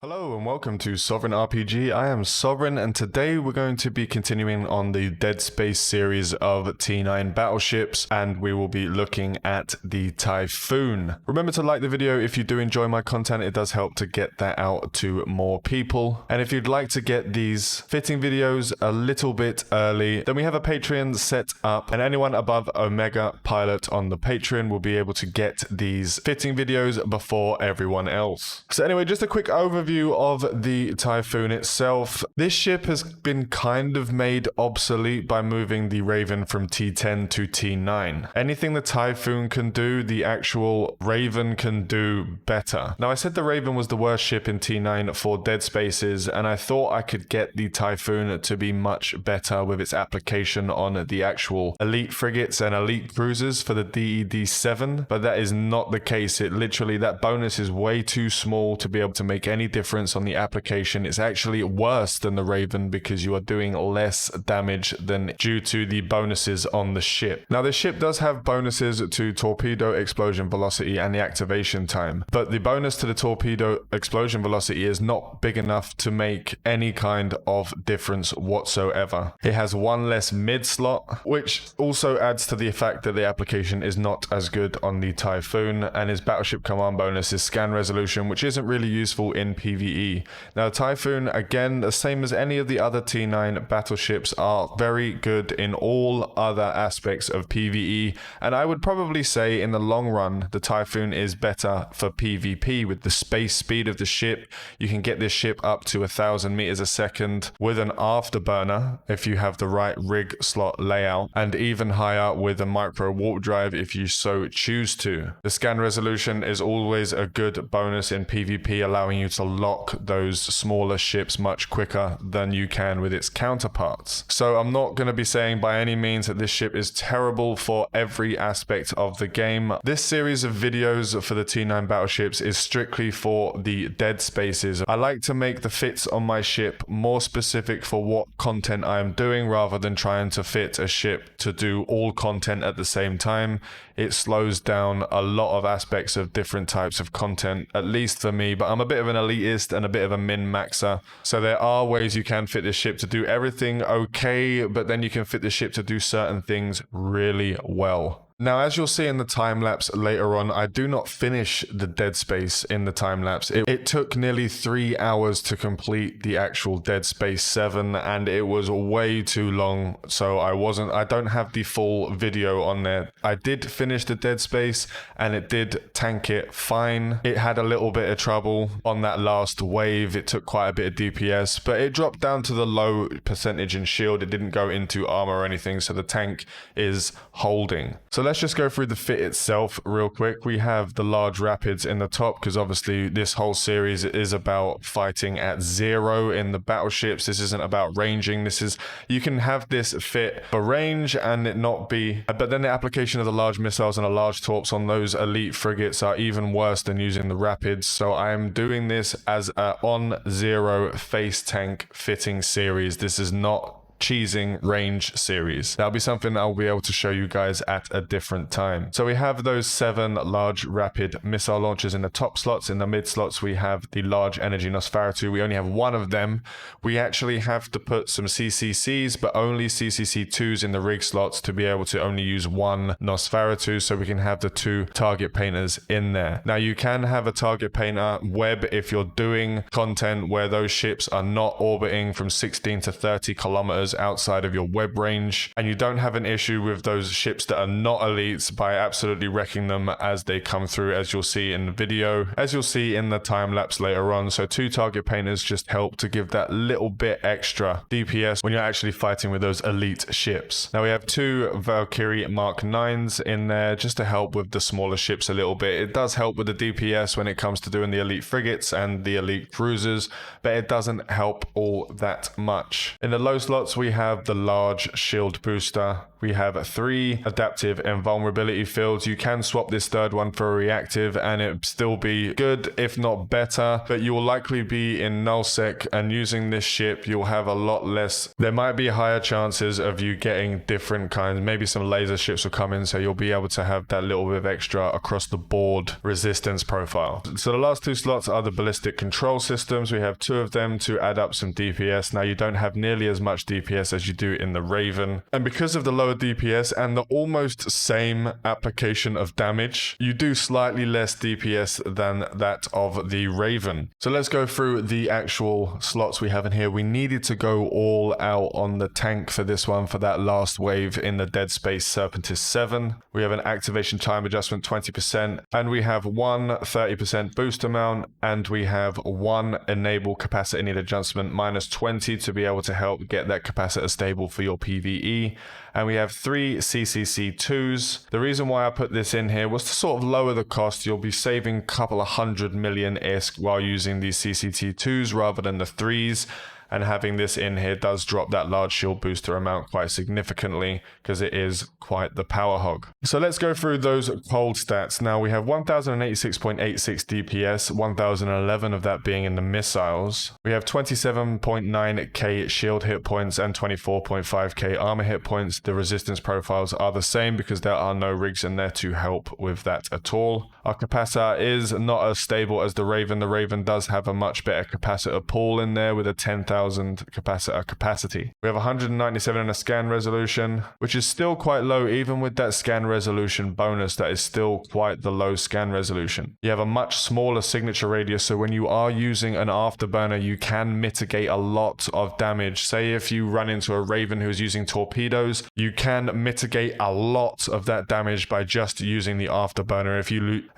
Hello and welcome to Sovereign RPG. I am Sovereign and today we're going to be continuing on the Dead Space series of T9 battleships and we will be looking at the Typhoon. Remember to like the video if you do enjoy my content, it does help to get that out to more people. And if you'd like to get these fitting videos a little bit early, then we have a Patreon set up and anyone above Omega Pilot on the Patreon will be able to get these fitting videos before everyone else. So anyway, just a quick overview of the Typhoon itself. This ship has been kind of made obsolete by moving the Raven from T10 to T9. Anything the Typhoon can do, the actual Raven can do better. Now I said the Raven was the worst ship in T9 for Dead Spaces, and I thought I could get the Typhoon to be much better with its application on the actual elite frigates and elite cruisers for the DED 7, but that is not the case. It literally, that bonus is way too small to be able to make any difference on the application. It's actually worse than the Raven because you are doing less damage than due to the bonuses on the ship. Now the ship does have bonuses to torpedo explosion velocity and the activation time, but the bonus to the torpedo explosion velocity is not big enough to make any kind of difference whatsoever. It has one less mid slot, which also adds to the fact that the application is not as good on the Typhoon, and his battleship command bonus is scan resolution, which isn't really useful in PvE. Now Typhoon, again, the same as any of the other T9 battleships, are very good in all other aspects of PvE, and I would probably say in the long run the Typhoon is better for PvP. With the space speed of the ship, you can get this ship up to 1,000 meters a second with an afterburner if you have the right rig slot layout, and even higher with a micro warp drive if you so choose to. The scan resolution is always a good bonus in PvP, allowing you to lock those smaller ships much quicker than you can with its counterparts. So I'm not going to be saying by any means that this ship is terrible for every aspect of the game. This series of videos for the T9 battleships is strictly for the Dead Spaces. I like to make the fits on my ship more specific for what content I am doing rather than trying to fit a ship to do all content at the same time. It slows down a lot of aspects of different types of content, at least for me, but I'm a bit of an elitist and a bit of a min-maxer. So there are ways you can fit this ship to do everything okay, but then you can fit the ship to do certain things really well. Now, as you'll see in the time-lapse later on, I do not finish the Dead Space in the time-lapse. It took nearly 3 hours to complete the actual Dead Space 7, and it was way too long, so I don't have the full video on there. I did finish the Dead Space, and it did tank it fine. It had a little bit of trouble on that last wave. It took quite a bit of DPS, but it dropped down to the low percentage in shield. It didn't go into armor or anything, so the tank is holding. So let's just go through the fit itself real quick. We have the large rapids in the top because obviously this whole series is about fighting at 0 in the battleships. This isn't about ranging. You can have this fit for range and it not be, but then the application of the large missiles and the large torps on those elite frigates are even worse than using the rapids. So I am doing this as a on 0 face tank fitting series. This is not cheesing range series. That'll be something I'll be able to show you guys at a different time. So we have those 7 large rapid missile launchers in the top slots. In the mid slots we have the large energy Nosferatu. We only have one of them. We actually have to put some CCCs, but only CCC2s in the rig slots to be able to only use one Nosferatu, so we can have the 2 target painters in there. Now you can have a target painter web if you're doing content where those ships are not orbiting from 16 to 30 kilometers outside of your web range, and you don't have an issue with those ships that are not elites by absolutely wrecking them as they come through, as you'll see in the video, as you'll see in the time lapse later on. So 2 target painters just help to give that little bit extra DPS when you're actually fighting with those elite ships. Now we have 2 Valkyrie Mark 9s in there just to help with the smaller ships a little bit. It does help with the DPS when it comes to doing the elite frigates and the elite cruisers, but it doesn't help all that much. In the low slots we have the large shield booster. We have 3 adaptive invulnerability fields. You can swap this third one for a reactive and it still be good, if not better, but you will likely be in nullsec, and using this ship you'll have a lot less. There might be higher chances of you getting different kinds. Maybe some laser ships will come in, so you'll be able to have that little bit of extra across the board resistance profile. So the last 2 slots are the ballistic control systems. We have 2 of them to add up some DPS. Now you don't have nearly as much DPS as you do in the Raven, and because of the lower DPS and the almost same application of damage, you do slightly less DPS than that of the Raven. So let's go through the actual slots we have in here. We needed to go all out on the tank for this one, for that last wave in the Dead Space Serpentis 7. We have an activation time adjustment 20%, and we have 1 30% boost amount, and we have 1 enable capacitor need adjustment -20 to be able to help get that capacitor stable for your PvE. And we have 3 CCC2s. The reason why I put this in here was to sort of lower the cost. You'll be saving a couple of 100 million ISK while using these CCT2s rather than the 3s. And having this in here does drop that large shield booster amount quite significantly, because it is quite the power hog. So let's go through those cold stats. Now we have 1086.86 DPS, 1011 of that being in the missiles. We have 27.9k shield hit points and 24.5k armor hit points. The resistance profiles are the same because there are no rigs in there to help with that at all. Our capacitor is not as stable as the Raven. The Raven does have a much better capacitor pool in there with a 10,000 capacitor capacity. We have 197 in a scan resolution, which is still quite low. Even with that scan resolution bonus, that is still quite the low scan resolution. You have a much smaller signature radius, so when you are using an afterburner, you can mitigate a lot of damage. Say if you run into a Raven who's using torpedoes, you can mitigate a lot of that damage by just using the afterburner.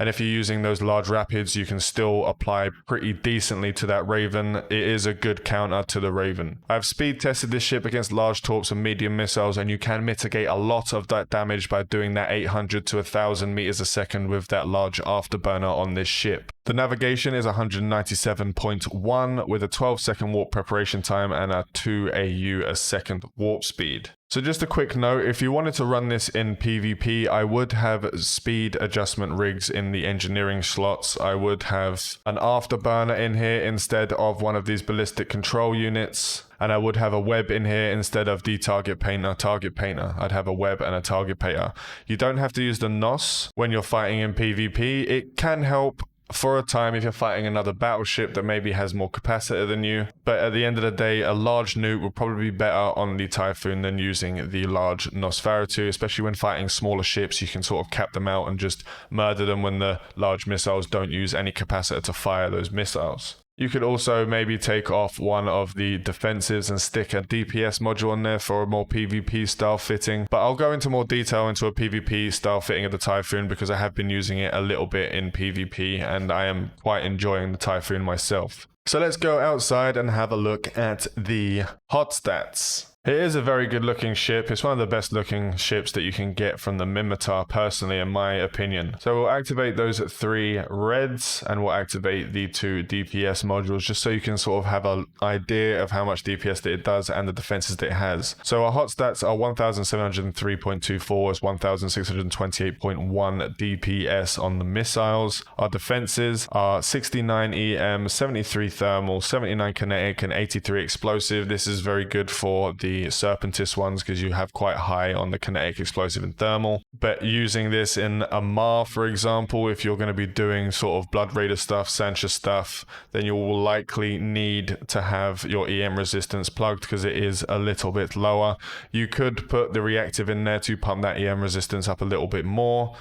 If you're using those large rapids, you can still apply pretty decently to that Raven. It is a good counter to the Raven. I've speed tested this ship against large torps and medium missiles, and you can mitigate a lot of that damage by doing that 800 to 1000 meters a second with that large afterburner on this ship. The navigation is 197.1 with a 12-second warp preparation time and a 2 AU a second warp speed. So just a quick note, if you wanted to run this in PvP, I would have speed adjustment rigs in the engineering slots. I would have an afterburner in here instead of one of these ballistic control units. And I would have a web in here instead of the target painter. I'd have a web and a target painter. You don't have to use the NOS when you're fighting in PvP. It can help for a time if you're fighting another battleship that maybe has more capacitor than you, but at the end of the day, a large nuke will probably be better on the Typhoon than using the large Nosferatu, especially when fighting smaller ships. You can sort of cap them out and just murder them when the large missiles don't use any capacitor to fire those missiles. You could also maybe take off one of the defensives and stick a DPS module on there for a more PvP style fitting. But I'll go into more detail into a PvP style fitting of the Typhoon because I have been using it a little bit in PvP and I am quite enjoying the Typhoon myself. So let's go outside and have a look at the hot stats. It is a very good looking ship. It's one of the best looking ships that you can get from the Minmatar, personally, in my opinion. So we'll activate those 3 reds and we'll activate the 2 DPS modules just so you can sort of have an idea of how much DPS that it does and the defenses that it has. So our hot stats are 1703.24 is 1628.1 DPS on the missiles. Our defenses are 69 EM, 73 thermal, 79 kinetic and 83 explosive. This is very good for the Serpentis ones because you have quite high on the kinetic, explosive and thermal. But using this in a Mar, for example, if you're going to be doing sort of Blood Raider stuff, Sancha stuff, then you will likely need to have your EM resistance plugged because it is a little bit lower. You could put the reactive in there to pump that EM resistance up a little bit more,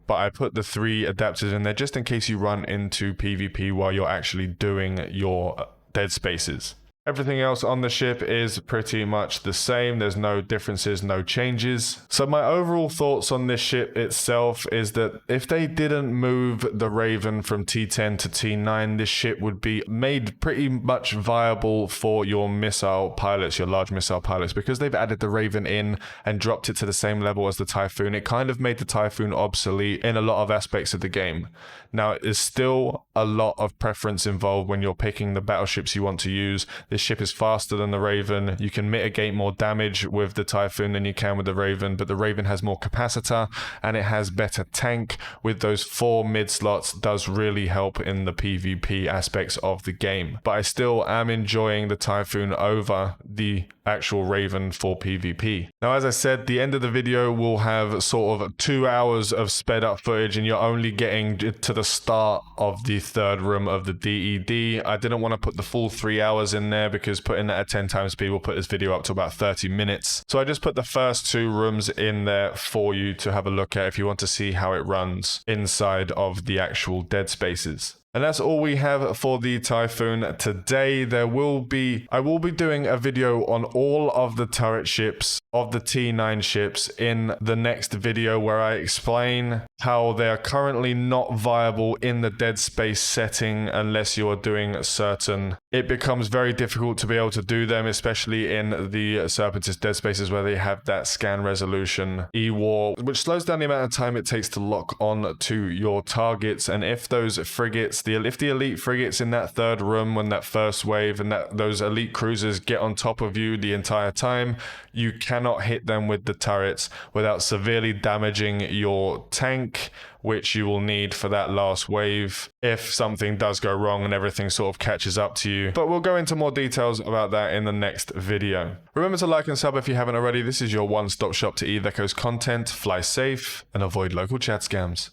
but I put the 3 adapters in there just in case you run into PvP while you're actually doing your dead spaces. Everything else on the ship is pretty much the same. There's no differences, no changes. So my overall thoughts on this ship itself is that if they didn't move the Raven from T10 to T9, this ship would be made pretty much viable for your missile pilots, your large missile pilots, because they've added the Raven in and dropped it to the same level as the Typhoon. It kind of made the Typhoon obsolete in a lot of aspects of the game. Now, there's still a lot of preference involved when you're picking the battleships you want to use. This ship is faster than the Raven. You can mitigate more damage with the Typhoon than you can with the Raven, but the Raven has more capacitor and it has better tank. With those 4 mid slots does really help in the PvP aspects of the game. But I still am enjoying the Typhoon over the actual Raven for PvP. Now, as I said, the end of the video will have sort of 2 hours of sped up footage, and you're only getting to the start of the 3rd room of the DED. I didn't want to put the full 3 hours in there because putting that at 10 times speed will put this video up to about 30 minutes. So I just put the first 2 rooms in there for you to have a look at if you want to see how it runs inside of the actual dead spaces. And that's all we have for the Typhoon today. I will be doing a video on all of the turret ships of the T9 ships in the next video, where I explain how they are currently not viable in the dead space setting unless you are doing certain. It becomes very difficult to be able to do them, especially in the Serpentist dead spaces where they have that scan resolution E-War, which slows down the amount of time it takes to lock on to your targets. And if those frigates, if the elite frigates in that 3rd room when that first wave and those elite cruisers get on top of you the entire time, you cannot hit them with the turrets without severely damaging your tank, which you will need for that last wave if something does go wrong and everything sort of catches up to you. But we'll go into more details about that in the next video. Remember to like and sub if you haven't already. This is your one-stop shop to ETHECO's content. Fly safe and avoid local chat scams.